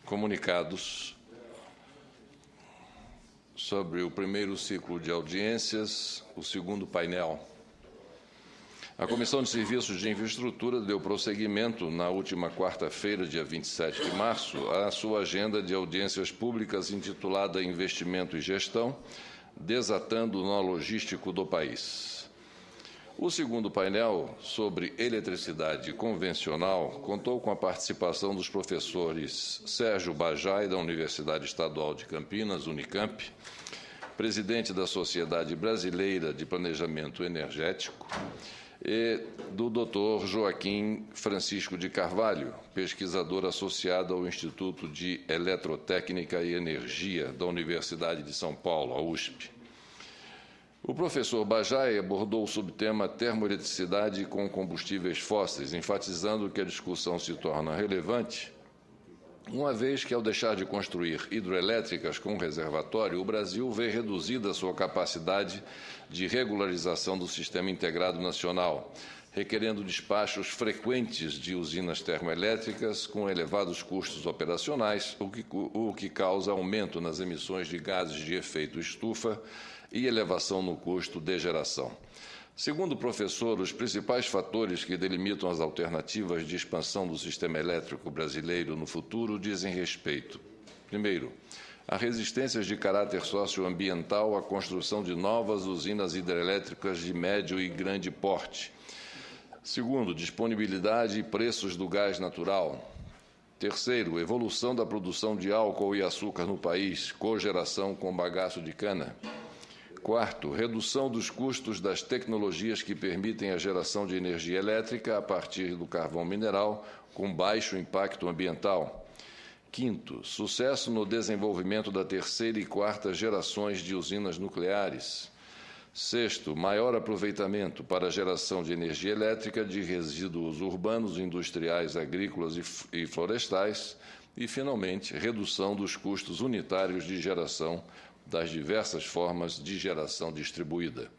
Comunicados sobre o primeiro ciclo de audiências, o segundo painel. A Comissão de Serviços de Infraestrutura deu prosseguimento, na última quarta-feira, dia 27 de março, à sua agenda de audiências públicas intitulada Investimento e Gestão, desatando o nó logístico do país. O segundo painel, sobre eletricidade convencional, contou com a participação dos professores Sérgio Bajai, da Universidade Estadual de Campinas, Unicamp, presidente da Sociedade Brasileira de Planejamento Energético, e do Dr. Joaquim Francisco de Carvalho, pesquisador associado ao Instituto de Eletrotécnica e Energia da Universidade de São Paulo, a USP. O professor Bajai abordou o subtema termoeletricidade com combustíveis fósseis, enfatizando que a discussão se torna relevante, uma vez que, ao deixar de construir hidroelétricas com reservatório, o Brasil vê reduzida a sua capacidade de regularização do sistema integrado nacional, requerendo despachos frequentes de usinas termoelétricas com elevados custos operacionais, o que causa aumento nas emissões de gases de efeito estufa e elevação no custo de geração. Segundo o professor, os principais fatores que delimitam as alternativas de expansão do sistema elétrico brasileiro no futuro dizem respeito, primeiro, a resistências de caráter socioambiental à construção de novas usinas hidrelétricas de médio e grande porte. Segundo, disponibilidade e preços do gás natural. Terceiro, evolução da produção de álcool e açúcar no país, cogeração com bagaço de cana. Quarto, redução dos custos das tecnologias que permitem a geração de energia elétrica a partir do carvão mineral, com baixo impacto ambiental. Quinto, sucesso no desenvolvimento da terceira e quarta gerações de usinas nucleares. Sexto, maior aproveitamento para a geração de energia elétrica de resíduos urbanos, industriais, agrícolas e florestais. E, finalmente, redução dos custos unitários de geração das diversas formas de geração distribuída.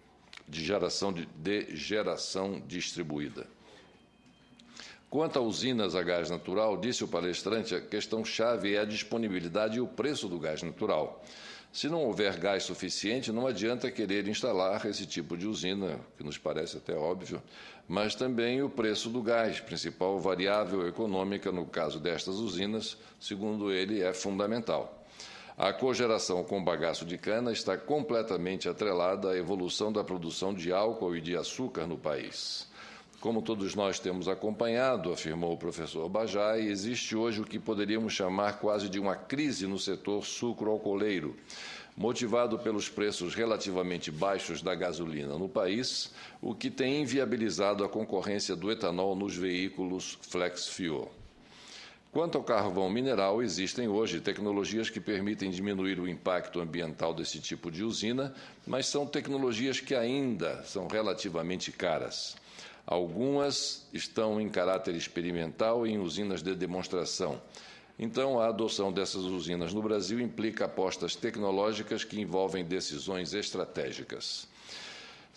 Quanto a usinas a gás natural, disse o palestrante, a questão-chave é a disponibilidade e o preço do gás natural. Se não houver gás suficiente, não adianta querer instalar esse tipo de usina, que nos parece até óbvio, mas também o preço do gás, principal variável econômica no caso destas usinas, segundo ele, é fundamental. A cogeração com bagaço de cana está completamente atrelada à evolução da produção de álcool e de açúcar no país. Como todos nós temos acompanhado, afirmou o professor Bajai, existe hoje o que poderíamos chamar quase de uma crise no setor sucro-alcooleiro, motivado pelos preços relativamente baixos da gasolina no país, o que tem inviabilizado a concorrência do etanol nos veículos flex-fuel. Quanto ao carvão mineral, existem hoje tecnologias que permitem diminuir o impacto ambiental desse tipo de usina, mas são tecnologias que ainda são relativamente caras. Algumas estão em caráter experimental e em usinas de demonstração. Então, a adoção dessas usinas no Brasil implica apostas tecnológicas que envolvem decisões estratégicas.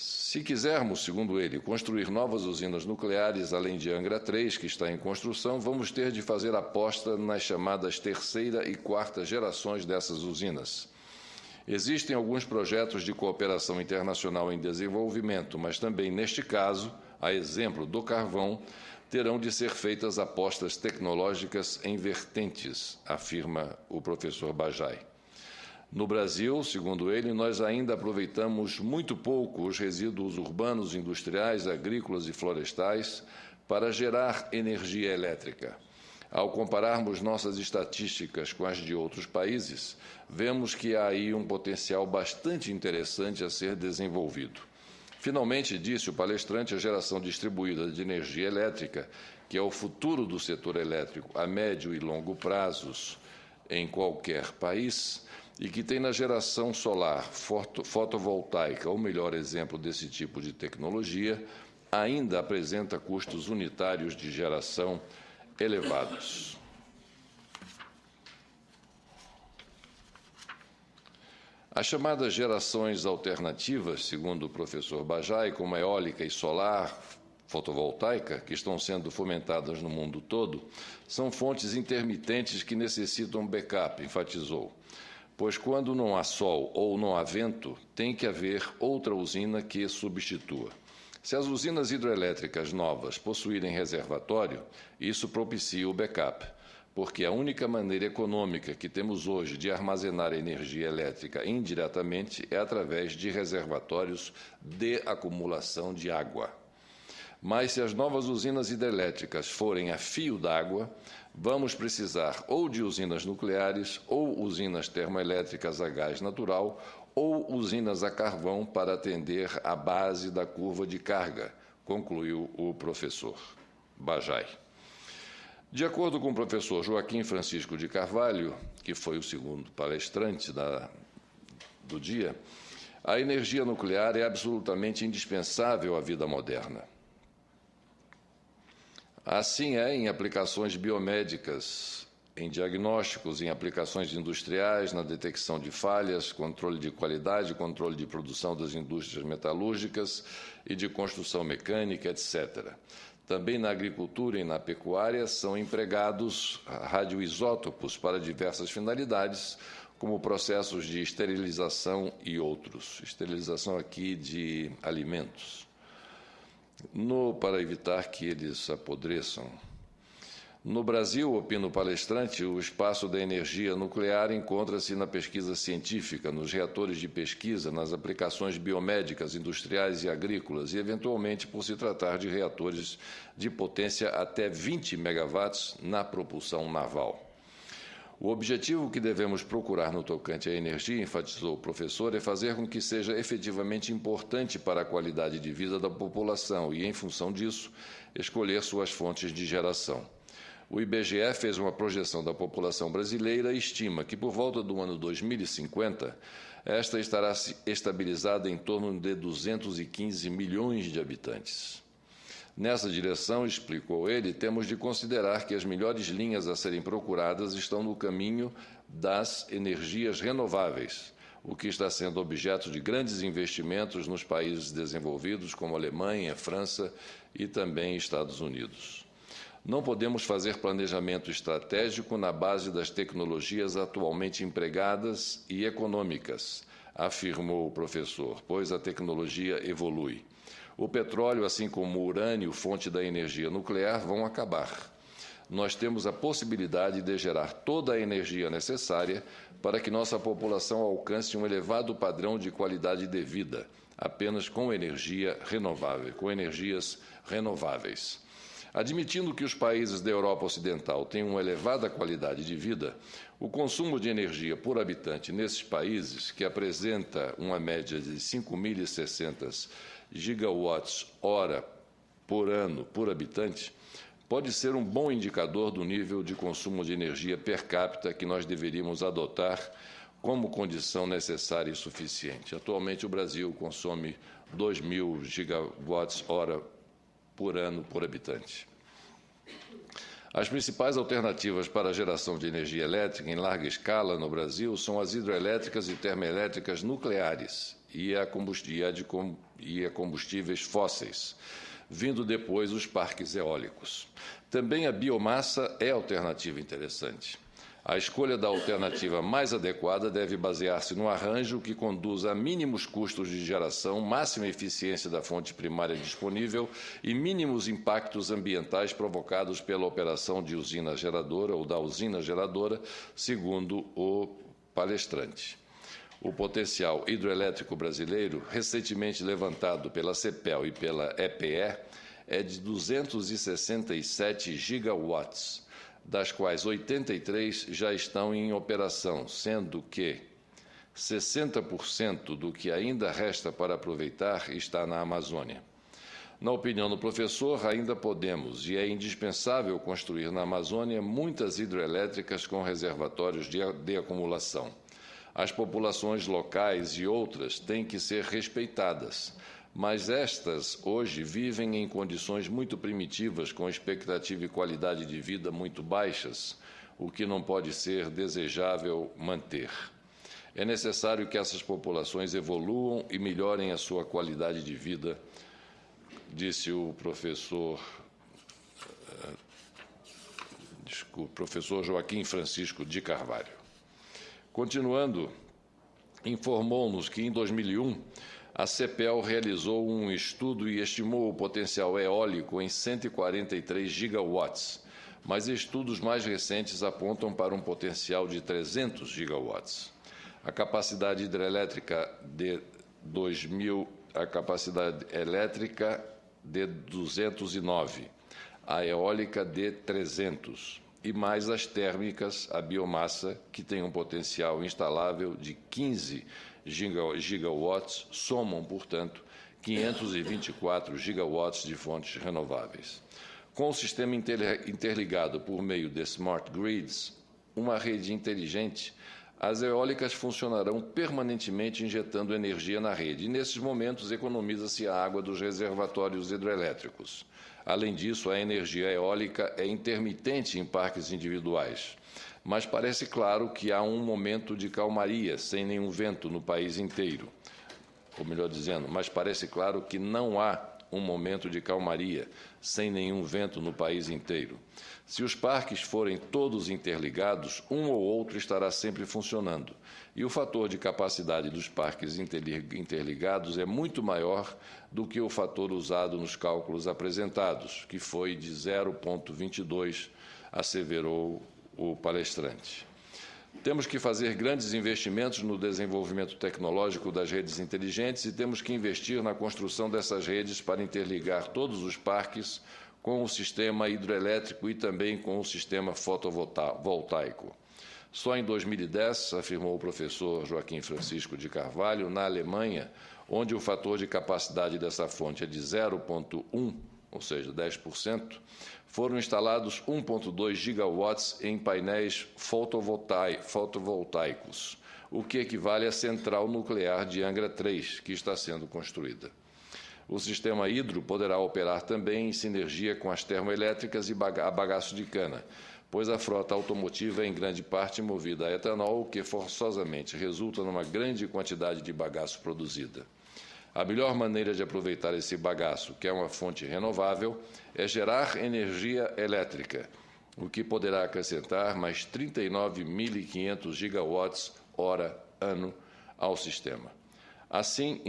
Se quisermos, segundo ele, construir novas usinas nucleares, além de Angra 3, que está em construção, vamos ter de fazer aposta nas chamadas terceira e quarta gerações dessas usinas. Existem alguns projetos de cooperação internacional em desenvolvimento, mas também, neste caso, a exemplo do carvão, terão de ser feitas apostas tecnológicas em vertentes, afirma o professor Bajai. No Brasil, segundo ele, nós ainda aproveitamos muito pouco os resíduos urbanos, industriais, agrícolas e florestais para gerar energia elétrica. Ao compararmos nossas estatísticas com as de outros países, vemos que há aí um potencial bastante interessante a ser desenvolvido. Finalmente, disse o palestrante, a geração distribuída de energia elétrica, que é o futuro do setor elétrico a médio e longo prazos em qualquer país, e que tem na geração solar fotovoltaica o melhor exemplo desse tipo de tecnologia, ainda apresenta custos unitários de geração elevados. As chamadas gerações alternativas, segundo o professor Bajai, como eólica e solar, fotovoltaica, que estão sendo fomentadas no mundo todo, são fontes intermitentes que necessitam backup, enfatizou. Pois quando não há sol ou não há vento, tem que haver outra usina que substitua. Se as usinas hidrelétricas novas possuírem reservatório, isso propicia o backup, porque a única maneira econômica que temos hoje de armazenar energia elétrica indiretamente é através de reservatórios de acumulação de água. Mas se as novas usinas hidrelétricas forem a fio d'água, vamos precisar ou de usinas nucleares, ou usinas termoelétricas a gás natural, ou usinas a carvão para atender a base da curva de carga, concluiu o professor Bajai. De acordo com o professor Joaquim Francisco de Carvalho, que foi o segundo palestrante do dia, a energia nuclear é absolutamente indispensável à vida moderna. Assim é em aplicações biomédicas, em diagnósticos, em aplicações industriais, na detecção de falhas, controle de qualidade, controle de produção das indústrias metalúrgicas e de construção mecânica, etc. Também na agricultura e na pecuária são empregados radioisótopos para diversas finalidades, como processos de esterilização e outros. Esterilização aqui de alimentos. Para evitar que eles apodreçam. No Brasil, opina o palestrante, o espaço da energia nuclear encontra-se na pesquisa científica, nos reatores de pesquisa, nas aplicações biomédicas, industriais e agrícolas, e, eventualmente, por se tratar de reatores de potência até 20 megawatts na propulsão naval. O objetivo que devemos procurar no tocante à energia, enfatizou o professor, é fazer com que seja efetivamente importante para a qualidade de vida da população e, em função disso, escolher suas fontes de geração. O IBGE fez uma projeção da população brasileira e estima que, por volta do ano 2050, esta estará estabilizada em torno de 215 milhões de habitantes. Nessa direção, explicou ele, temos de considerar que as melhores linhas a serem procuradas estão no caminho das energias renováveis, o que está sendo objeto de grandes investimentos nos países desenvolvidos, como Alemanha, França e também Estados Unidos. Não podemos fazer planejamento estratégico na base das tecnologias atualmente empregadas e econômicas, afirmou o professor, pois a tecnologia evolui. O petróleo, assim como o urânio, fonte da energia nuclear, vão acabar. Nós temos a possibilidade de gerar toda a energia necessária para que nossa população alcance um elevado padrão de qualidade de vida, apenas com energia renovável, com energias renováveis. Admitindo que os países da Europa Ocidental têm uma elevada qualidade de vida, o consumo de energia por habitante nesses países, que apresenta uma média de 5.060 gigawatts-hora por ano por habitante, pode ser um bom indicador do nível de consumo de energia per capita que nós deveríamos adotar como condição necessária e suficiente. Atualmente, o Brasil consome 2.000 gigawatts-hora por ano por habitante. As principais alternativas para a geração de energia elétrica em larga escala no Brasil são as hidrelétricas e termoelétricas nucleares e a combustíveis fósseis, vindo depois os parques eólicos. Também a biomassa é alternativa interessante. A escolha da alternativa mais adequada deve basear-se no arranjo que conduza a mínimos custos de geração, máxima eficiência da fonte primária disponível e mínimos impactos ambientais provocados pela operação de usina geradora ou da usina geradora, segundo o palestrante. O potencial hidroelétrico brasileiro, recentemente levantado pela CEPEL e pela EPE, é de 267 gigawatts, das quais 83 já estão em operação, sendo que 60% do que ainda resta para aproveitar está na Amazônia. Na opinião do professor, ainda podemos e é indispensável construir na Amazônia muitas hidrelétricas com reservatórios de acumulação. As populações locais e outras têm que ser respeitadas, mas estas hoje vivem em condições muito primitivas, com expectativa e qualidade de vida muito baixas, o que não pode ser desejável manter. É necessário que essas populações evoluam e melhorem a sua qualidade de vida disse o professor Joaquim Francisco de Carvalho. Continuando, informou-nos que, em 2001, a CEPEL realizou um estudo e estimou o potencial eólico em 143 gigawatts, mas estudos mais recentes apontam para um potencial de 300 gigawatts. A capacidade hidrelétrica de 209, a eólica de 300, e mais as térmicas, a biomassa, que tem um potencial instalável de 15 gigawatts, somam, portanto, 524 gigawatts de fontes renováveis. Com o sistema interligado por meio de smart grids, uma rede inteligente, as eólicas funcionarão permanentemente injetando energia na rede e, nesses momentos, economiza-se a água dos reservatórios hidrelétricos. Além disso, a energia eólica é intermitente em parques individuais, mas parece claro que há um momento de calmaria, sem nenhum vento no país inteiro. Ou melhor dizendo, mas parece claro que não há um momento de calmaria, sem nenhum vento no país inteiro. Se os parques forem todos interligados, um ou outro estará sempre funcionando. E o fator de capacidade dos parques interligados é muito maior do que o fator usado nos cálculos apresentados, que foi de 0,22, asseverou o palestrante. Temos que fazer grandes investimentos no desenvolvimento tecnológico das redes inteligentes e temos que investir na construção dessas redes para interligar todos os parques com o sistema hidroelétrico e também com o sistema fotovoltaico. Só em 2010, afirmou o professor Joaquim Francisco de Carvalho, na Alemanha, onde o fator de capacidade dessa fonte é de 0,1, ou seja, 10%, foram instalados 1,2 gigawatts em painéis fotovoltaicos, o que equivale à central nuclear de Angra 3, que está sendo construída. O sistema hidro poderá operar também em sinergia com as termoelétricas e a bagaço de cana, pois a frota automotiva é em grande parte movida a etanol, o que forçosamente resulta numa grande quantidade de bagaço produzida. A melhor maneira de aproveitar esse bagaço, que é uma fonte renovável, é gerar energia elétrica, o que poderá acrescentar mais 39.500 gigawatts hora ano ao sistema. Assim,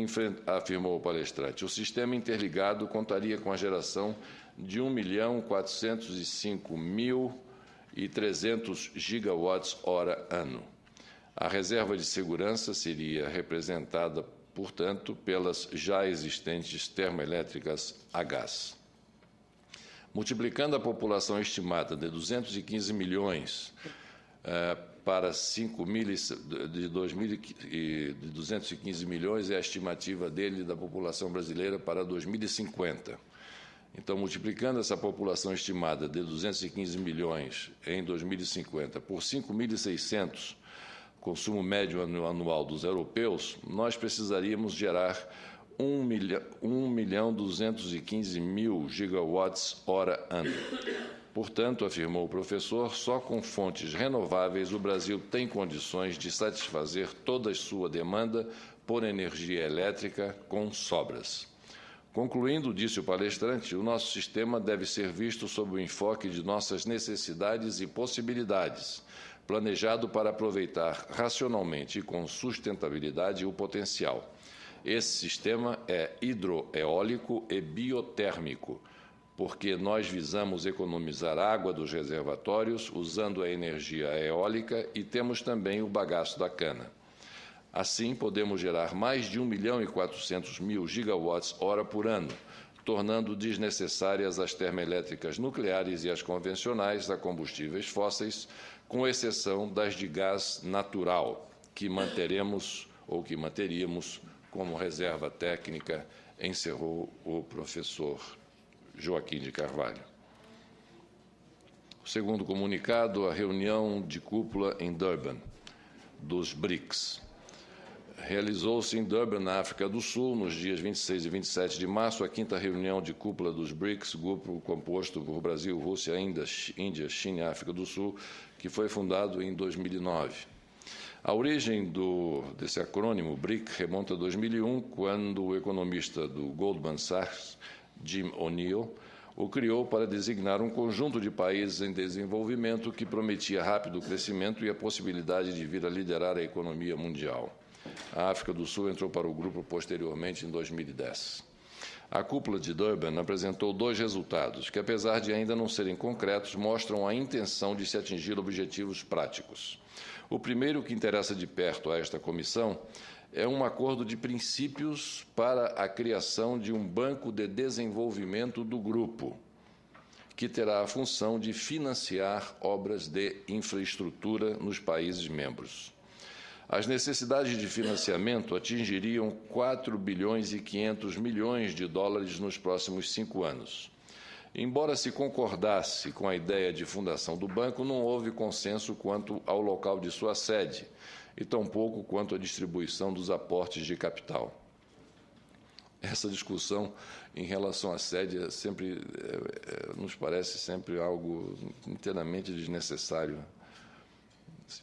afirmou o palestrante, o sistema interligado contaria com a geração de 1.405.300 gigawatts hora ano. A reserva de segurança seria representada, portanto, pelas já existentes termoelétricas a gás. Multiplicando a população estimada de 215 milhões para 215 milhões é a estimativa dele da população brasileira para 2050. Então, multiplicando essa população estimada de 215 milhões em 2050 por 5.600, consumo médio anual dos europeus, nós precisaríamos gerar 1.215.000 gigawatts hora ano. Portanto, afirmou o professor, só com fontes renováveis o Brasil tem condições de satisfazer toda a sua demanda por energia elétrica com sobras. Concluindo, disse o palestrante, o nosso sistema deve ser visto sob o enfoque de nossas necessidades e possibilidades, planejado para aproveitar racionalmente e com sustentabilidade o potencial. Esse sistema é hidroeólico e biotérmico, porque nós visamos economizar água dos reservatórios usando a energia eólica e temos também o bagaço da cana. Assim, podemos gerar mais de 1.400.000 gigawatts hora por ano, tornando desnecessárias as termoelétricas nucleares e as convencionais a combustíveis fósseis, com exceção das de gás natural, que manteríamos como reserva técnica, encerrou o professor Joaquim de Carvalho. O segundo comunicado, a reunião de cúpula em Durban, dos BRICS. Realizou-se em Durban, na África do Sul, nos dias 26 e 27 de março, a 5ª reunião de cúpula dos BRICS, grupo composto por Brasil, Rússia, Índia, China e África do Sul, que foi fundado em 2009. A origem desse acrônimo BRIC remonta a 2001, quando o economista do Goldman Sachs, Jim O'Neill, o criou para designar um conjunto de países em desenvolvimento que prometia rápido crescimento e a possibilidade de vir a liderar a economia mundial. A África do Sul entrou para o grupo posteriormente em 2010. A cúpula de Durban apresentou 2 resultados que, apesar de ainda não serem concretos, mostram a intenção de se atingir objetivos práticos. O primeiro, que interessa de perto a esta comissão, é um acordo de princípios para a criação de um banco de desenvolvimento do grupo, que terá a função de financiar obras de infraestrutura nos países membros. As necessidades de financiamento atingiriam 4 bilhões e 500 milhões de dólares nos próximos 5 anos. Embora se concordasse com a ideia de fundação do banco, não houve consenso quanto ao local de sua sede, e tampouco quanto à distribuição dos aportes de capital. Essa discussão em relação à sede nos parece sempre algo inteiramente desnecessário.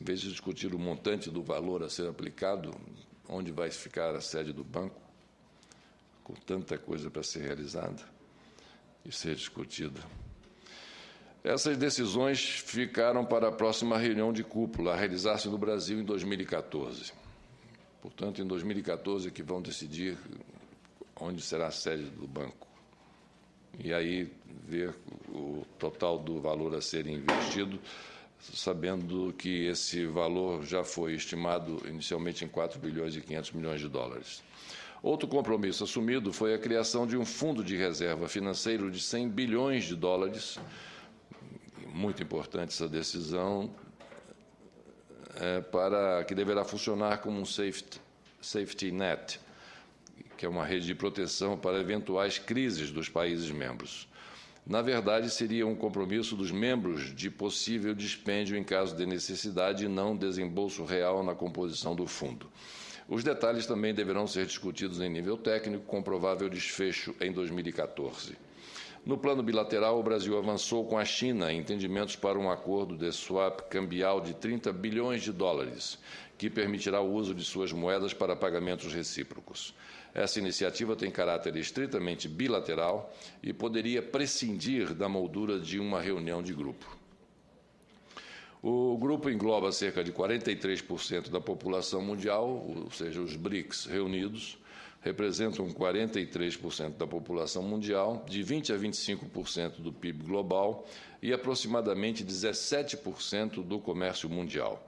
Em vez de discutir o montante do valor a ser aplicado, onde vai ficar a sede do banco, com tanta coisa para ser realizada e ser discutida. Essas decisões ficaram para a próxima reunião de cúpula, a realizar-se no Brasil em 2014. Portanto, em 2014 é que vão decidir onde será a sede do banco. E aí ver o total do valor a ser investido, sabendo que esse valor já foi estimado inicialmente em 4 bilhões e 500 milhões de dólares. Outro compromisso assumido foi a criação de um fundo de reserva financeiro de 100 bilhões de dólares. Muito importante essa decisão, que deverá funcionar como um safety net, que é uma rede de proteção para eventuais crises dos países membros. Na verdade, seria um compromisso dos membros de possível dispêndio em caso de necessidade e não desembolso real na composição do fundo. Os detalhes também deverão ser discutidos em nível técnico, com provável desfecho em 2014. No plano bilateral, o Brasil avançou com a China em entendimentos para um acordo de swap cambial de 30 bilhões de dólares, que permitirá o uso de suas moedas para pagamentos recíprocos. Essa iniciativa tem caráter estritamente bilateral e poderia prescindir da moldura de uma reunião de grupo. O grupo engloba cerca de 43% da população mundial, ou seja, os BRICS reunidos, representam 43% da população mundial, de 20% a 25% do PIB global e aproximadamente 17% do comércio mundial.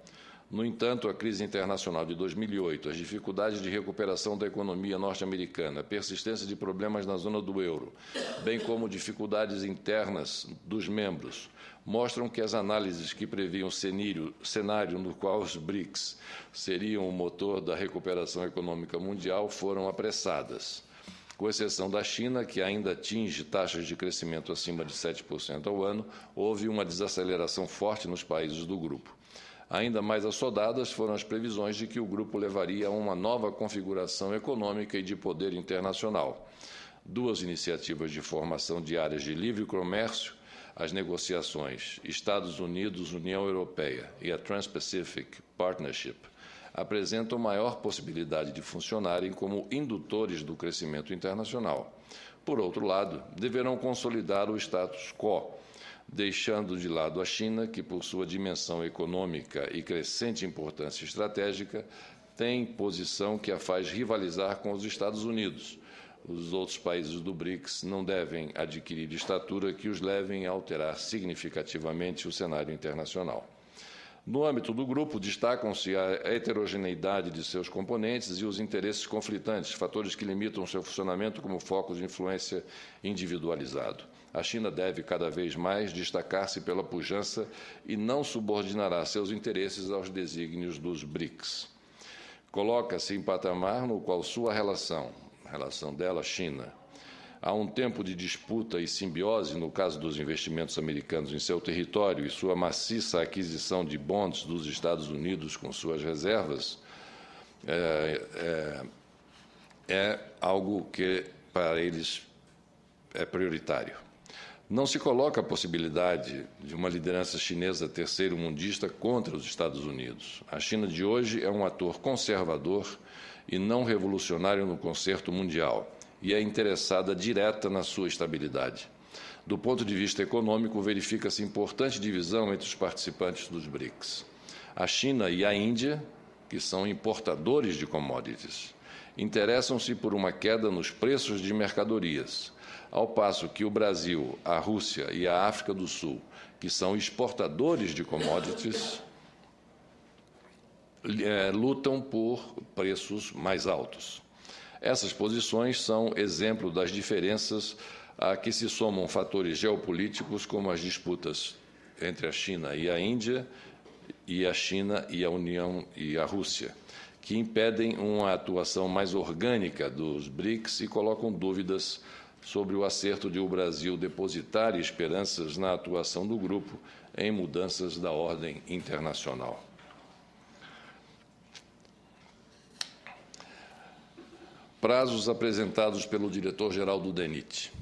No entanto, a crise internacional de 2008, as dificuldades de recuperação da economia norte-americana, a persistência de problemas na zona do euro, bem como dificuldades internas dos membros, mostram que as análises que previam cenário no qual os BRICS seriam o motor da recuperação econômica mundial foram apressadas. Com exceção da China, que ainda atinge taxas de crescimento acima de 7% ao ano, houve uma desaceleração forte nos países do grupo. Ainda mais assodadas foram as previsões de que o grupo levaria a uma nova configuração econômica e de poder internacional. 2 iniciativas de formação de áreas de livre comércio, as negociações Estados Unidos-União Europeia e a Trans-Pacific Partnership, apresentam maior possibilidade de funcionarem como indutores do crescimento internacional. Por outro lado, deverão consolidar o status quo, deixando de lado a China, que, por sua dimensão econômica e crescente importância estratégica, tem posição que a faz rivalizar com os Estados Unidos. Os outros países do BRICS não devem adquirir estatura que os levem a alterar significativamente o cenário internacional. No âmbito do grupo, destacam-se a heterogeneidade de seus componentes e os interesses conflitantes, fatores que limitam seu funcionamento como focos de influência individualizado. A China deve cada vez mais destacar-se pela pujança e não subordinará seus interesses aos desígnios dos BRICS. Coloca-se em patamar no qual sua relação dela, China, há um tempo de disputa e simbiose no caso dos investimentos americanos em seu território e sua maciça aquisição de bonds dos Estados Unidos com suas reservas, é algo que para eles é prioritário. Não se coloca a possibilidade de uma liderança chinesa terceiro-mundista contra os Estados Unidos. A China de hoje é um ator conservador e não revolucionário no concerto mundial, e é interessada direta na sua estabilidade. Do ponto de vista econômico, verifica-se importante divisão entre os participantes dos BRICS. A China e a Índia, que são importadores de commodities, interessam-se por uma queda nos preços de mercadorias, ao passo que o Brasil, a Rússia e a África do Sul, que são exportadores de commodities, lutam por preços mais altos. Essas posições são exemplo das diferenças a que se somam fatores geopolíticos, como as disputas entre a China e a Índia, e a China e a União e a Rússia, que impedem uma atuação mais orgânica dos BRICS e colocam dúvidas sobre o acerto de o Brasil depositar esperanças na atuação do grupo em mudanças da ordem internacional. Prazos apresentados pelo diretor-geral do DENIT.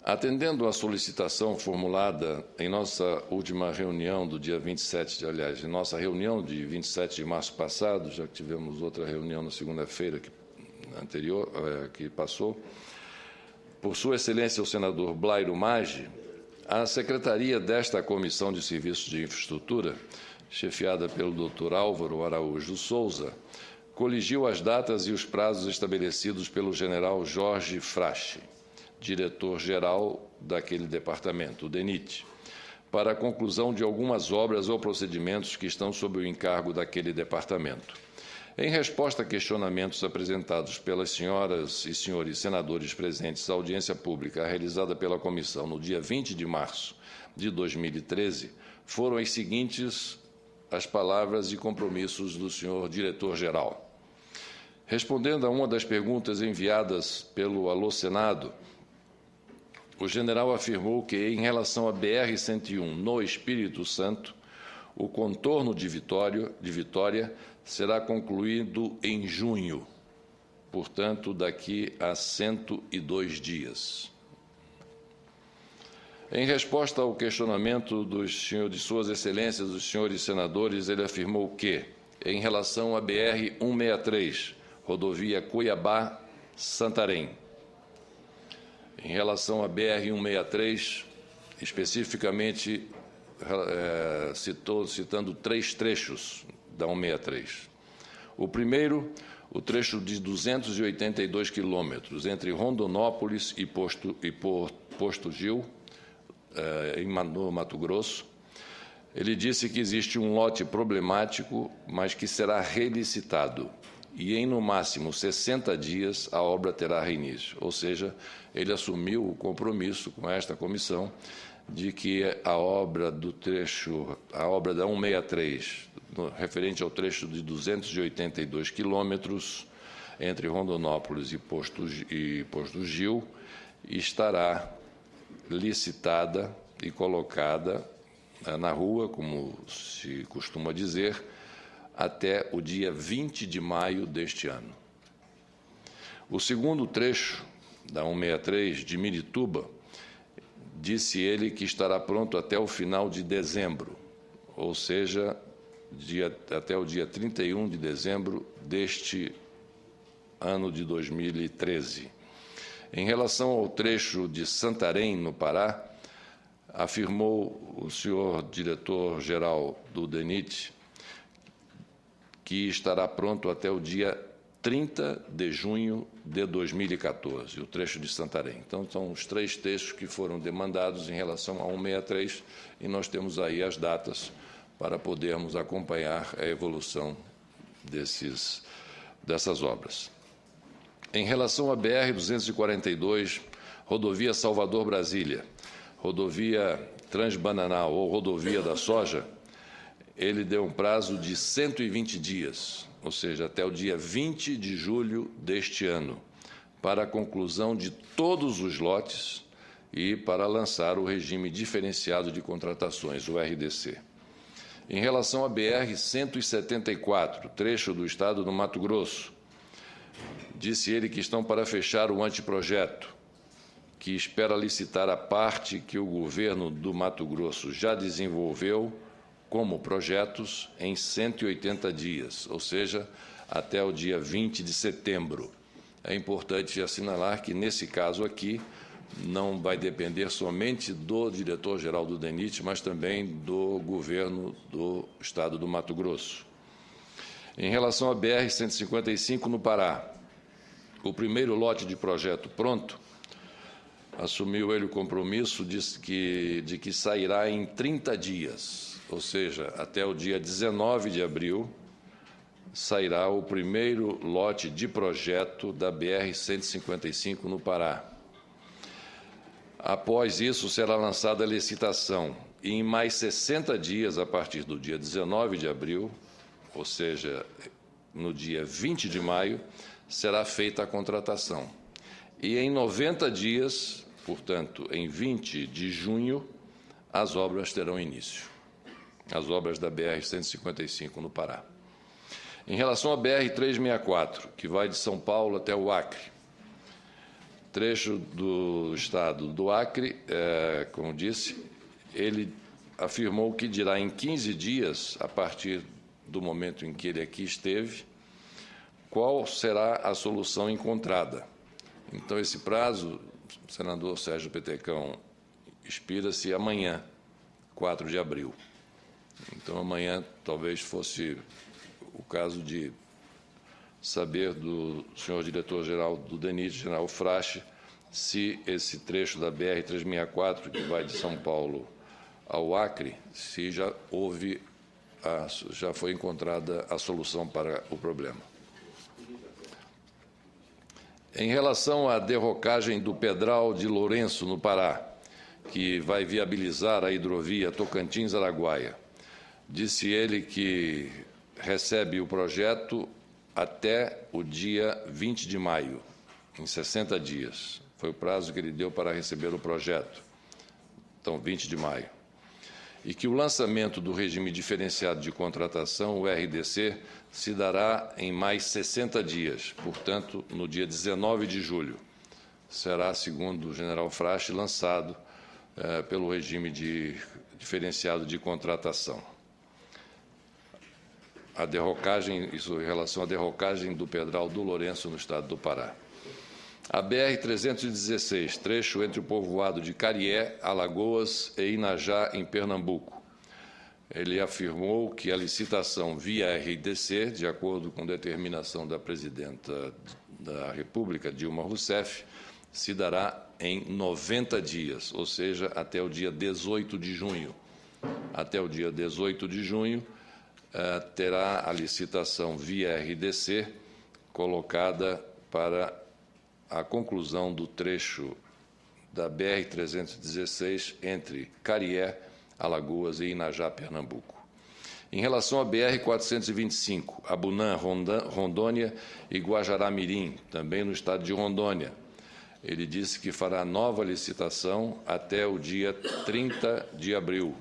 Atendendo à solicitação formulada em nossa última reunião do dia 27, aliás, em nossa reunião de 27 de março passado, já que tivemos outra reunião na segunda-feira anterior, que passou, por Sua Excelência o senador Blairo Maggi, a secretaria desta Comissão de Serviços de Infraestrutura, chefiada pelo Dr. Álvaro Araújo Souza, coligiu as datas e os prazos estabelecidos pelo general Jorge Frache, diretor-geral daquele departamento, o DENIT, para a conclusão de algumas obras ou procedimentos que estão sob o encargo daquele departamento. Em resposta a questionamentos apresentados pelas senhoras e senhores senadores presentes à audiência pública realizada pela comissão no dia 20 de março de 2013, foram as seguintes as palavras e compromissos do senhor diretor-geral. Respondendo a uma das perguntas enviadas pelo Alô Senado, o general afirmou que, em relação à BR-101 no Espírito Santo, o contorno de Vitória será concluído em junho, portanto, daqui a 102 dias. Em resposta ao questionamento de Suas Excelências, os senhores senadores, ele afirmou que, em relação à BR-163, rodovia Cuiabá-Santarém, em relação à BR-163, especificamente citando 3 trechos da 163. O primeiro, o trecho de 282 quilômetros entre Rondonópolis e Posto Gil, no Mato Grosso. Ele disse que existe um lote problemático, mas que será relicitado. E em, no máximo, 60 dias, a obra terá reinício. Ou seja, ele assumiu o compromisso com esta comissão de que a obra da 163, referente ao trecho de 282 quilômetros entre Rondonópolis e Posto Gil, estará licitada e colocada na rua, como se costuma dizer, até o dia 20 de maio deste ano. O segundo trecho da 163, de Mirituba, disse ele que estará pronto até o final de dezembro, ou seja, até o dia 31 de dezembro deste ano de 2013. Em relação ao trecho de Santarém, no Pará, afirmou o senhor diretor-geral do DENIT que estará pronto até o dia 30 de junho de 2014, o trecho de Santarém. Então, são os 3 trechos que foram demandados em relação a 163, e nós temos aí as datas para podermos acompanhar a evolução dessas obras. Em relação à BR-242, rodovia Salvador-Brasília, rodovia Transbananal ou rodovia da Soja, ele deu um prazo de 120 dias, ou seja, até o dia 20 de julho deste ano, para a conclusão de todos os lotes e para lançar o regime diferenciado de contratações, o RDC. Em relação à BR-174, trecho do estado do Mato Grosso, disse ele que estão para fechar o anteprojeto, que espera licitar a parte que o governo do Mato Grosso já desenvolveu como projetos em 180 dias, ou seja, até o dia 20 de setembro. É importante assinalar que, nesse caso aqui, não vai depender somente do diretor-geral do DENIT, mas também do governo do Estado do Mato Grosso. Em relação à BR-155 no Pará, o primeiro lote de projeto pronto, assumiu ele o compromisso de que sairá em 30 dias, ou seja, até o dia 19 de abril, sairá o primeiro lote de projeto da BR-155 no Pará. Após isso, será lançada a licitação e, em mais 60 dias, a partir do dia 19 de abril, ou seja, no dia 20 de maio, será feita a contratação. E em 90 dias, portanto, em 20 de junho, as obras terão início. As obras da BR-155 no Pará. Em relação à BR-364, que vai de São Paulo até o Acre, trecho do estado do Acre, como disse, ele afirmou que dirá em 15 dias, a partir do momento em que ele aqui esteve, qual será a solução encontrada. Então, esse prazo, senador Sérgio Petecão, expira-se amanhã, 4 de abril. Então, amanhã talvez fosse o caso de saber do senhor diretor-geral do DENIT, general Frache, se esse trecho da BR-364, que vai de São Paulo ao Acre, se já foi encontrada a solução para o problema. Em relação à derrocagem do Pedral de Lourenço, no Pará, que vai viabilizar a hidrovia Tocantins-Araguaia, disse ele que recebe o projeto até o dia 20 de maio, em 60 dias. Foi o prazo que ele deu para receber o projeto. Então, 20 de maio. E que o lançamento do regime diferenciado de contratação, o RDC, se dará em mais 60 dias, portanto, no dia 19 de julho. Será, segundo o general Frache, lançado pelo regime diferenciado de contratação. A derrocagem, isso em relação à derrocagem do Pedral do Lourenço no estado do Pará. A BR-316, trecho entre o povoado de Carié, Alagoas e Inajá, em Pernambuco. Ele afirmou que a licitação via RDC, de acordo com determinação da presidenta da República, Dilma Rousseff, se dará em 90 dias, ou seja, até o dia 18 de junho. Até o dia 18 de junho, terá a licitação via RDC colocada para a conclusão do trecho da BR-316 entre Carié, Alagoas e Inajá, Pernambuco. Em relação à BR-425, Abunã, Rondônia e Guajará-Mirim, também no estado de Rondônia, ele disse que fará nova licitação até o dia 30 de abril,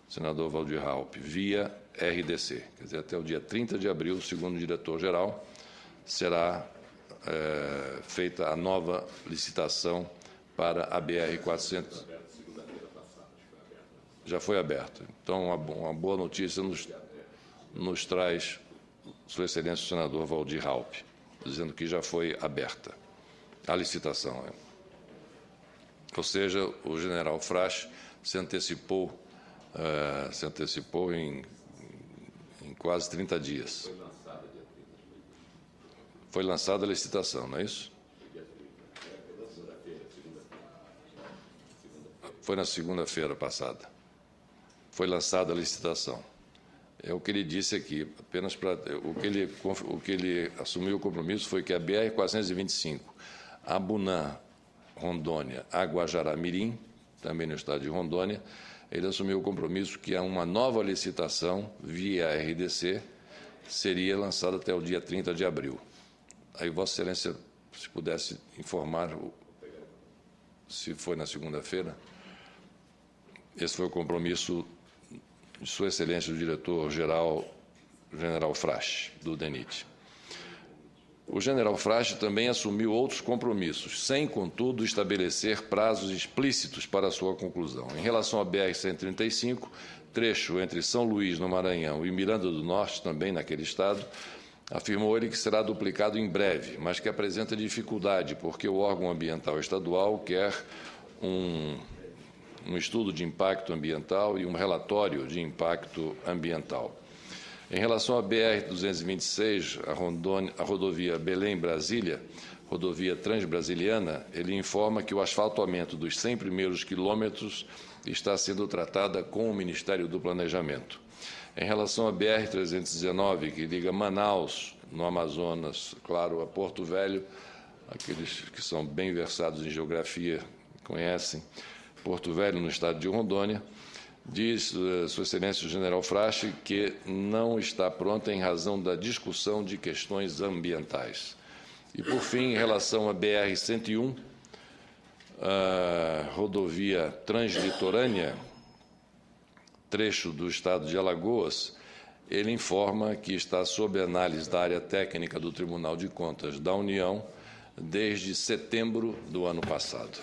senador Valdir Raupp, via RDC. Quer dizer, até o dia 30 de abril, segundo o diretor-geral, será feita a nova licitação para a BR-400. Já foi aberta. Então, uma boa notícia nos traz Sua Excelência o senador Valdir Raupp, dizendo que já foi aberta a licitação. Ou seja, o general Frache se antecipou em quase 30 dias. Foi lançada a licitação, não é isso? Foi na segunda-feira passada. Foi lançada a licitação. É o que ele disse aqui, apenas para... O que ele assumiu o compromisso foi que a BR-425, Abunã, Rondônia, a Guajará-Mirim, também no estado de Rondônia, ele assumiu o compromisso que uma nova licitação via RDC seria lançada até o dia 30 de abril. Aí, Vossa Excelência, se pudesse informar se foi na segunda-feira. Esse foi o compromisso de Sua Excelência, o diretor-geral, general Frache, do DENIT. O general Frache também assumiu outros compromissos, sem, contudo, estabelecer prazos explícitos para a sua conclusão. Em relação à BR-135, trecho entre São Luís, no Maranhão, e Miranda do Norte, também naquele estado, Afirmou ele que será duplicado em breve, mas que apresenta dificuldade, porque o órgão ambiental estadual quer um estudo de impacto ambiental e um relatório de impacto ambiental. Em relação à BR-226, a rodovia Belém-Brasília, rodovia transbrasiliana, ele informa que o asfaltamento dos 100 primeiros quilômetros está sendo tratada com o Ministério do Planejamento. Em relação à BR-319, que liga Manaus, no Amazonas, claro, a Porto Velho, aqueles que são bem versados em geografia conhecem, Porto Velho, no estado de Rondônia, diz Sua Excelência o General Frache que não está pronta em razão da discussão de questões ambientais. E, por fim, em relação à BR-101, a rodovia translitorânea, trecho do estado de Alagoas, ele informa que está sob análise da área técnica do Tribunal de Contas da União desde setembro do ano passado.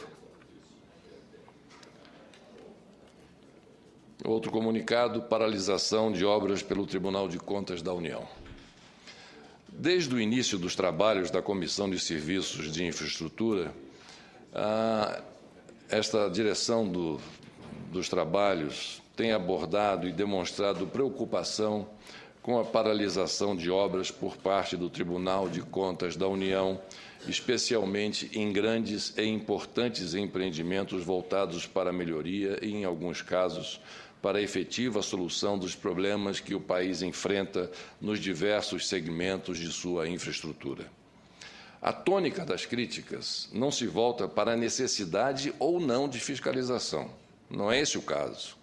Outro comunicado, paralisação de obras pelo Tribunal de Contas da União. Desde o início dos trabalhos da Comissão de Serviços de Infraestrutura, esta direção dos trabalhos tem abordado e demonstrado preocupação com a paralisação de obras por parte do Tribunal de Contas da União, especialmente em grandes e importantes empreendimentos voltados para a melhoria e, em alguns casos, para a efetiva solução dos problemas que o país enfrenta nos diversos segmentos de sua infraestrutura. A tônica das críticas não se volta para a necessidade ou não de fiscalização. Não é esse o caso.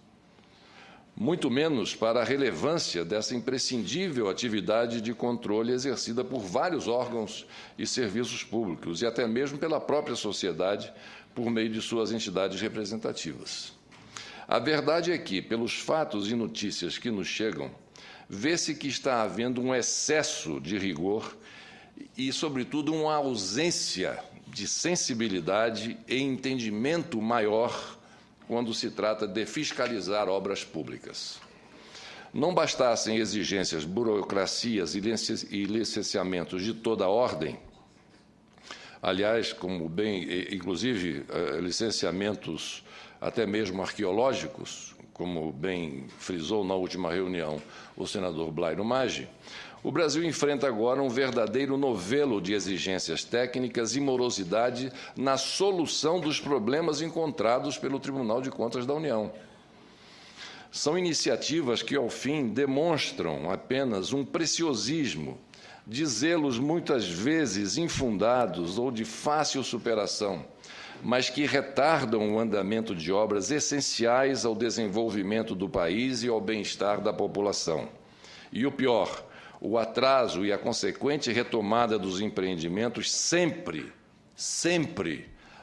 Muito menos para a relevância dessa imprescindível atividade de controle exercida por vários órgãos e serviços públicos e até mesmo pela própria sociedade por meio de suas entidades representativas. A verdade é que, pelos fatos e notícias que nos chegam, vê-se que está havendo um excesso de rigor e, sobretudo, uma ausência de sensibilidade e entendimento maior quando se trata de fiscalizar obras públicas. Não bastassem exigências, burocracias e licenciamentos de toda ordem, aliás, inclusive licenciamentos até mesmo arqueológicos, como bem frisou na última reunião o senador Blairo Maggi, o Brasil enfrenta agora um verdadeiro novelo de exigências técnicas e morosidade na solução dos problemas encontrados pelo Tribunal de Contas da União. São iniciativas que, ao fim, demonstram apenas um preciosismo de zelos muitas vezes infundados ou de fácil superação, mas que retardam o andamento de obras essenciais ao desenvolvimento do país e ao bem-estar da população. E o pior, o atraso e a consequente retomada dos empreendimentos sempre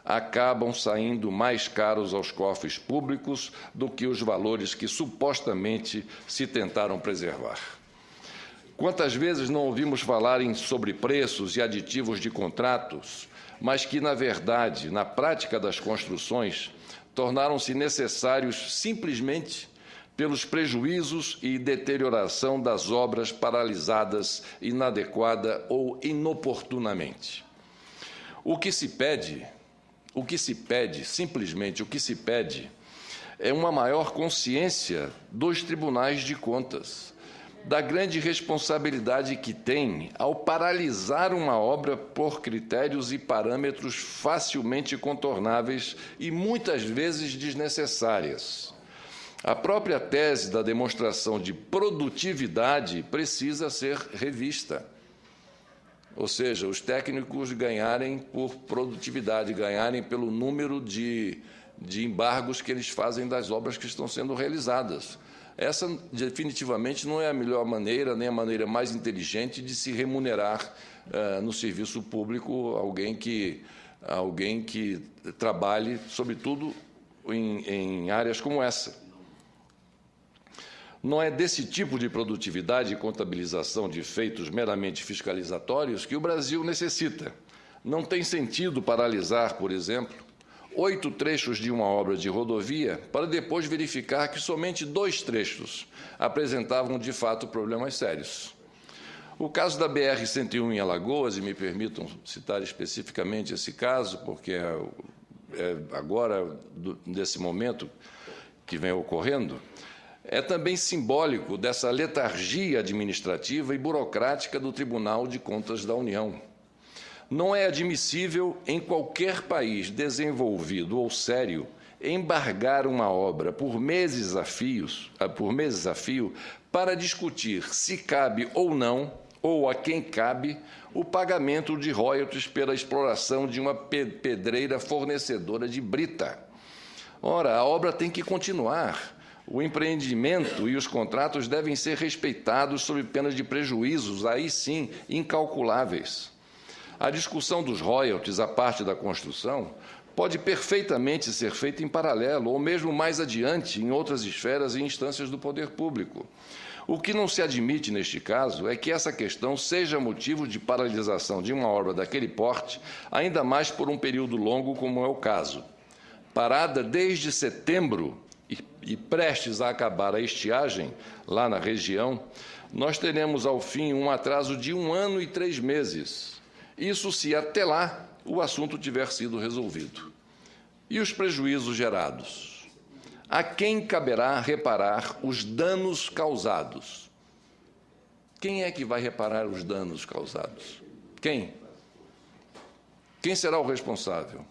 acabam saindo mais caros aos cofres públicos do que os valores que supostamente se tentaram preservar. Quantas vezes não ouvimos falar em sobrepreços e aditivos de contratos, mas que, na verdade, na prática das construções, tornaram-se necessários simplesmente pelos prejuízos e deterioração das obras paralisadas inadequada ou inoportunamente. O que se pede, é uma maior consciência dos tribunais de contas, da grande responsabilidade que tem ao paralisar uma obra por critérios e parâmetros facilmente contornáveis e muitas vezes desnecessárias. A própria tese da demonstração de produtividade precisa ser revista. Ou seja, os técnicos ganharem por produtividade, ganharem pelo número de embargos que eles fazem das obras que estão sendo realizadas. Essa, definitivamente, não é a melhor maneira, nem a maneira mais inteligente de se remunerar no serviço público alguém que trabalhe, sobretudo, em áreas como essa. Não é desse tipo de produtividade e contabilização de feitos meramente fiscalizatórios que o Brasil necessita. Não tem sentido paralisar, por exemplo, 8 trechos de uma obra de rodovia para depois verificar que somente 2 trechos apresentavam, de fato, problemas sérios. O caso da BR-101 em Alagoas, e me permitam citar especificamente esse caso, porque é agora, nesse momento que vem ocorrendo, é também simbólico dessa letargia administrativa e burocrática do Tribunal de Contas da União. Não é admissível em qualquer país desenvolvido ou sério embargar uma obra por meses a fio, para discutir se cabe ou não, ou a quem cabe, o pagamento de royalties pela exploração de uma pedreira fornecedora de brita. Ora, a obra tem que continuar. O empreendimento e os contratos devem ser respeitados sob pena de prejuízos, aí sim, incalculáveis. A discussão dos royalties à parte da construção pode perfeitamente ser feita em paralelo, ou mesmo mais adiante, em outras esferas e instâncias do poder público. O que não se admite, neste caso, é que essa questão seja motivo de paralisação de uma obra daquele porte, ainda mais por um período longo, como é o caso. Parada desde setembro e prestes a acabar a estiagem, lá na região, nós teremos, ao fim, um atraso de 1 ano e 3 meses. Isso se, até lá, o assunto tiver sido resolvido. E os prejuízos gerados? A quem caberá reparar os danos causados? Quem é que vai reparar os danos causados? Quem? Quem será o responsável?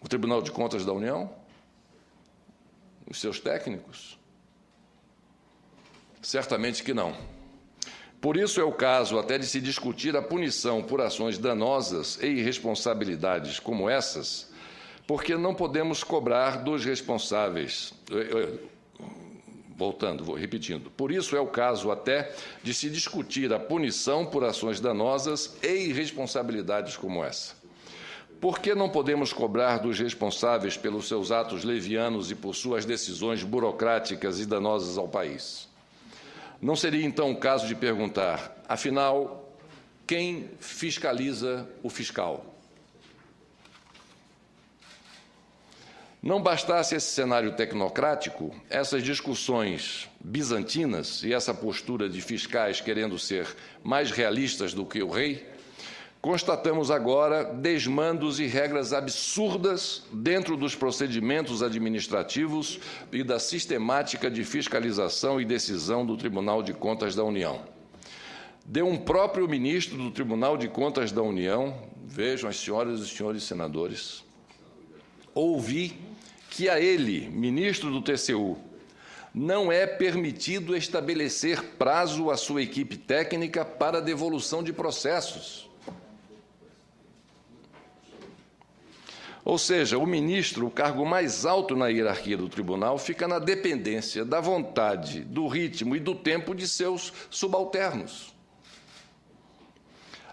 O Tribunal de Contas da União? Os seus técnicos? Certamente que não. Por isso é o caso até de se discutir a punição por ações danosas e irresponsabilidades como essas, porque não podemos cobrar dos responsáveis. Repetindo. Por isso é o caso até de se discutir a punição por ações danosas e irresponsabilidades como essa. Por que não podemos cobrar dos responsáveis pelos seus atos levianos e por suas decisões burocráticas e danosas ao país? Não seria, então, o caso de perguntar, afinal, quem fiscaliza o fiscal? Não bastasse esse cenário tecnocrático, essas discussões bizantinas e essa postura de fiscais querendo ser mais realistas do que o rei, constatamos agora desmandos e regras absurdas dentro dos procedimentos administrativos e da sistemática de fiscalização e decisão do Tribunal de Contas da União. De um próprio ministro do Tribunal de Contas da União, vejam as senhoras e senhores senadores, ouvi que a ele, ministro do TCU, não é permitido estabelecer prazo à sua equipe técnica para devolução de processos. Ou seja, o ministro, o cargo mais alto na hierarquia do tribunal, fica na dependência da vontade, do ritmo e do tempo de seus subalternos.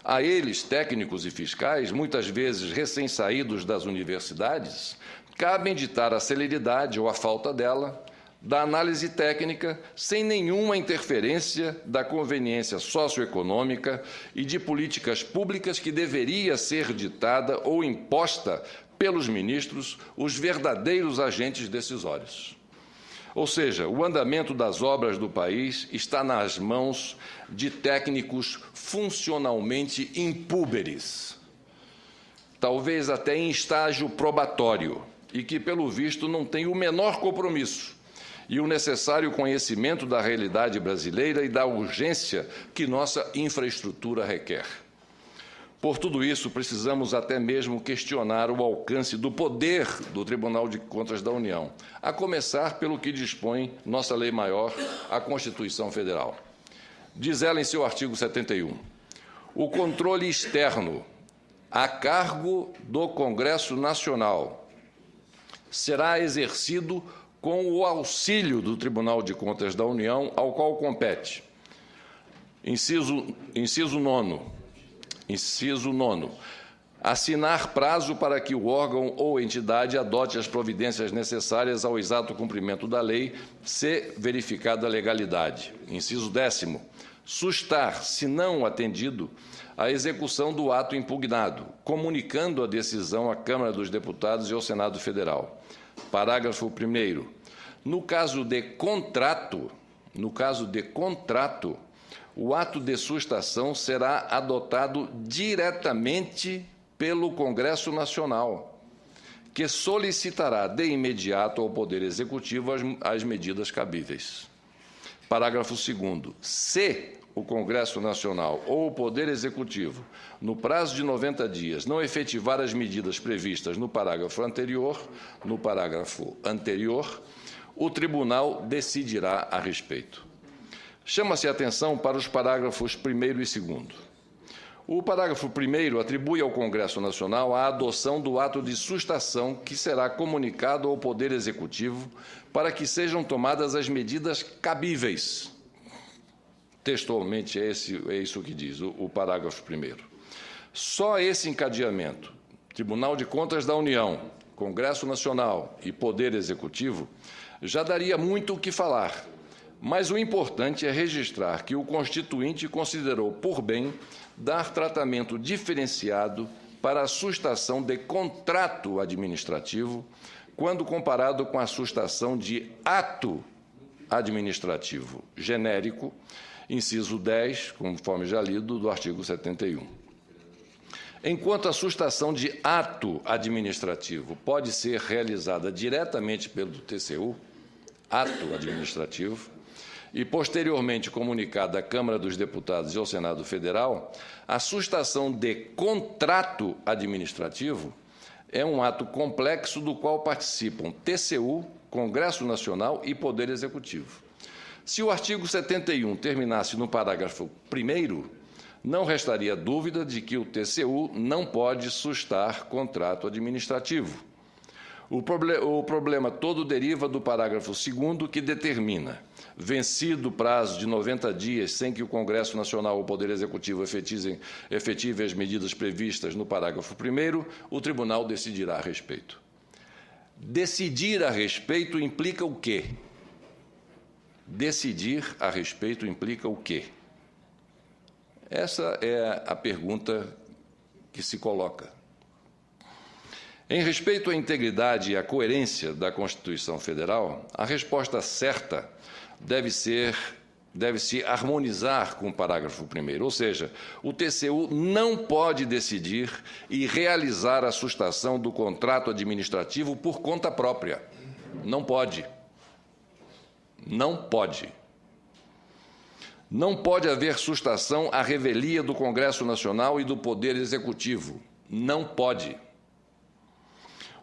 A eles, técnicos e fiscais, muitas vezes recém-saídos das universidades, cabem ditar a celeridade ou a falta dela, da análise técnica, sem nenhuma interferência da conveniência socioeconômica e de políticas públicas que deveria ser ditada ou imposta pelos ministros, os verdadeiros agentes decisórios. Ou seja, o andamento das obras do país está nas mãos de técnicos funcionalmente impúberes, talvez até em estágio probatório, e que, pelo visto, não têm o menor compromisso e o necessário conhecimento da realidade brasileira e da urgência que nossa infraestrutura requer. Por tudo isso, precisamos até mesmo questionar o alcance do poder do Tribunal de Contas da União, a começar pelo que dispõe nossa lei maior, a Constituição Federal. Diz ela em seu artigo 71, o controle externo a cargo do Congresso Nacional será exercido com o auxílio do Tribunal de Contas da União, ao qual compete. Inciso 9. Assinar prazo para que o órgão ou entidade adote as providências necessárias ao exato cumprimento da lei, se verificada a legalidade. Inciso 10. Sustar, se não atendido, a execução do ato impugnado, comunicando a decisão à Câmara dos Deputados e ao Senado Federal. Parágrafo 1º. No caso de contrato, o ato de sustação será adotado diretamente pelo Congresso Nacional, que solicitará de imediato ao Poder Executivo as medidas cabíveis. Parágrafo 2º. Se o Congresso Nacional ou o Poder Executivo, no prazo de 90 dias, não efetivar as medidas previstas no parágrafo anterior, o Tribunal decidirá a respeito. Chama-se a atenção para os parágrafos 1º e 2º. O parágrafo 1º atribui ao Congresso Nacional a adoção do ato de sustação que será comunicado ao Poder Executivo para que sejam tomadas as medidas cabíveis. Textualmente, é isso que diz o parágrafo 1º. Só esse encadeamento, Tribunal de Contas da União, Congresso Nacional e Poder Executivo, já daria muito o que falar, mas o importante é registrar que o Constituinte considerou por bem dar tratamento diferenciado para a sustação de contrato administrativo, quando comparado com a sustação de ato administrativo genérico, inciso 10, conforme já lido, do artigo 71. Enquanto a sustação de ato administrativo pode ser realizada diretamente pelo TCU, ato administrativo, e posteriormente comunicada à Câmara dos Deputados e ao Senado Federal, a sustação de contrato administrativo é um ato complexo do qual participam TCU, Congresso Nacional e Poder Executivo. Se o artigo 71 terminasse no parágrafo 1º, não restaria dúvida de que o TCU não pode sustar contrato administrativo. O problema todo deriva do parágrafo 2º, que determina, vencido o prazo de 90 dias sem que o Congresso Nacional ou o Poder Executivo efetive as medidas previstas no parágrafo 1º, o Tribunal decidirá a respeito. Decidir a respeito implica o quê? Decidir a respeito implica o quê? Essa é a pergunta que se coloca. Em respeito à integridade e à coerência da Constituição Federal, a resposta certa deve-se harmonizar com o parágrafo 1º, ou seja, o TCU não pode decidir e realizar a sustação do contrato administrativo por conta própria. Não pode. Não pode. Não pode haver sustação à revelia do Congresso Nacional e do Poder Executivo. Não pode.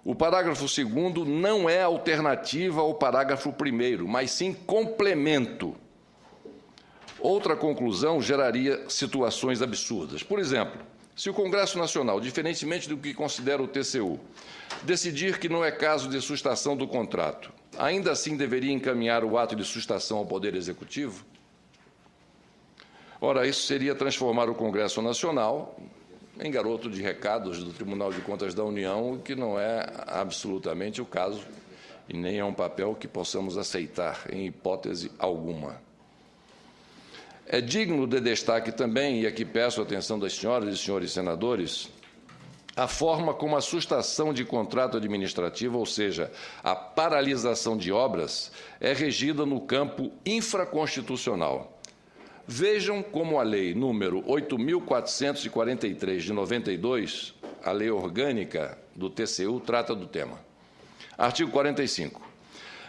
O parágrafo 2º não é alternativa ao parágrafo 1º, mas sim complemento. Outra conclusão geraria situações absurdas. Por exemplo, se o Congresso Nacional, diferentemente do que considera o TCU, decidir que não é caso de sustação do contrato, ainda assim deveria encaminhar o ato de sustação ao Poder Executivo? Ora, isso seria transformar o Congresso Nacional em garoto de recados do Tribunal de Contas da União, o que não é absolutamente o caso e nem é um papel que possamos aceitar em hipótese alguma. É digno de destaque também, e aqui peço a atenção das senhoras e senhores senadores, a forma como a sustação de contrato administrativo, ou seja, a paralisação de obras, é regida no campo infraconstitucional. Vejam como a Lei número 8.443, de 92, a Lei Orgânica do TCU, trata do tema. Artigo 45.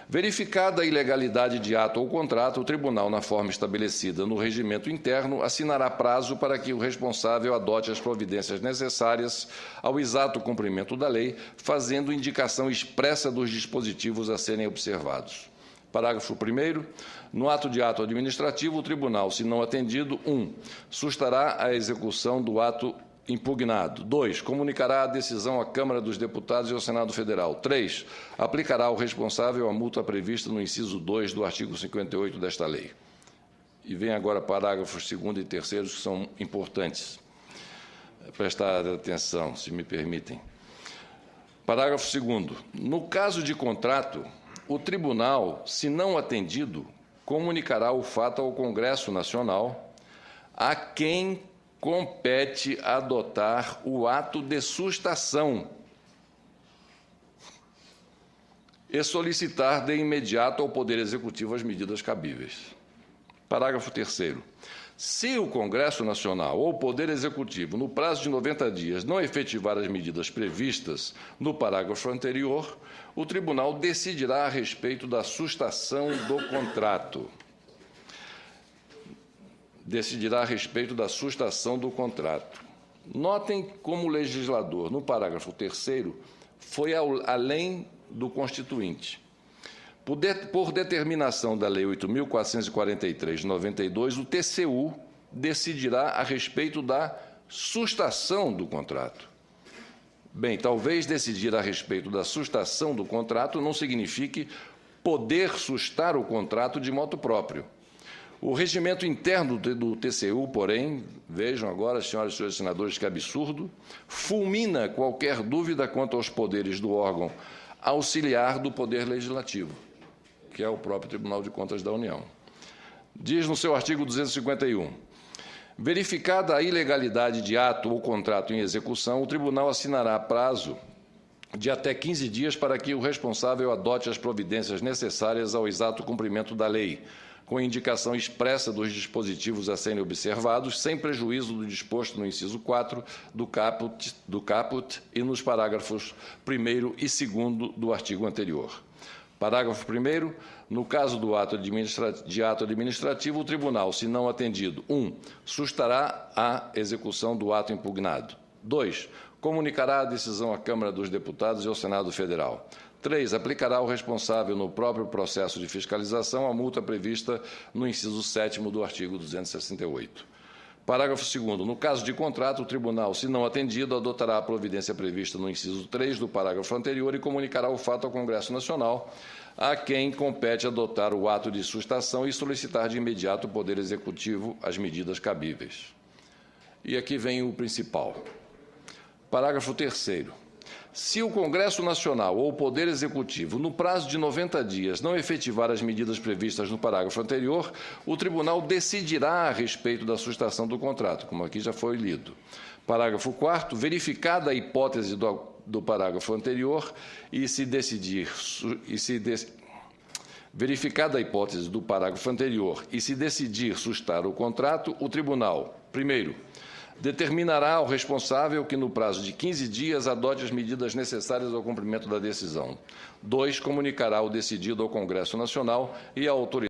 Verificada a ilegalidade de ato ou contrato, o tribunal, na forma estabelecida no regimento interno, assinará prazo para que o responsável adote as providências necessárias ao exato cumprimento da lei, fazendo indicação expressa dos dispositivos a serem observados. Parágrafo 1º. No ato de ato administrativo, o tribunal, se não atendido, 1. Sustará a execução do ato impugnado. 2. Comunicará a decisão à Câmara dos Deputados e ao Senado Federal. 3. Aplicará ao responsável a multa prevista no inciso 2 do artigo 58 desta lei. E vem agora parágrafos 2º e 3º, que são importantes. Prestar atenção, se me permitem. Parágrafo 2º. No caso de contrato, o tribunal, se não atendido, comunicará o fato ao Congresso Nacional, a quem compete adotar o ato de sustação e solicitar de imediato ao Poder Executivo as medidas cabíveis. Parágrafo 3º. Se o Congresso Nacional ou o Poder Executivo, no prazo de 90 dias, não efetivar as medidas previstas no parágrafo anterior, o Tribunal decidirá a respeito da sustação do contrato. Notem como o legislador, no parágrafo 3º, foi além do Constituinte. Por determinação da Lei 8.443, de 92, o TCU decidirá a respeito da sustação do contrato. Bem, talvez decidir a respeito da sustação do contrato não signifique poder sustar o contrato de motu próprio. O regimento interno do TCU, porém, vejam agora, senhoras e senhores senadores, que absurdo, fulmina qualquer dúvida quanto aos poderes do órgão auxiliar do Poder Legislativo, que é o próprio Tribunal de Contas da União. Diz no seu artigo 251, verificada a ilegalidade de ato ou contrato em execução, o tribunal assinará prazo de até 15 dias para que o responsável adote as providências necessárias ao exato cumprimento da lei, com indicação expressa dos dispositivos a serem observados, sem prejuízo do disposto no inciso 4 do caput e nos parágrafos 1º e 2º do artigo anterior. Parágrafo 1º. No caso do ato administrativo, o tribunal, se não atendido, 1. Sustará a execução do ato impugnado. 2. Comunicará a decisão à Câmara dos Deputados e ao Senado Federal. 3. Aplicará ao responsável no próprio processo de fiscalização a multa prevista no inciso 7º do artigo 268. Parágrafo 2º. No caso de contrato, o tribunal, se não atendido, adotará a providência prevista no inciso 3 do parágrafo anterior e comunicará o fato ao Congresso Nacional, a quem compete adotar o ato de sustação e solicitar de imediato o Poder Executivo as medidas cabíveis. E aqui vem o principal. Parágrafo 3º. Se o Congresso Nacional ou o Poder Executivo, no prazo de 90 dias, não efetivar as medidas previstas no parágrafo anterior, o Tribunal decidirá a respeito da sustação do contrato, como aqui já foi lido. Parágrafo 4º. Verificada a hipótese do parágrafo anterior verificada a hipótese do parágrafo anterior e se decidir sustar o contrato, o Tribunal, primeiro, determinará ao responsável que, no prazo de 15 dias, adote as medidas necessárias ao cumprimento da decisão. 2. Comunicará o decidido ao Congresso Nacional e à autoridade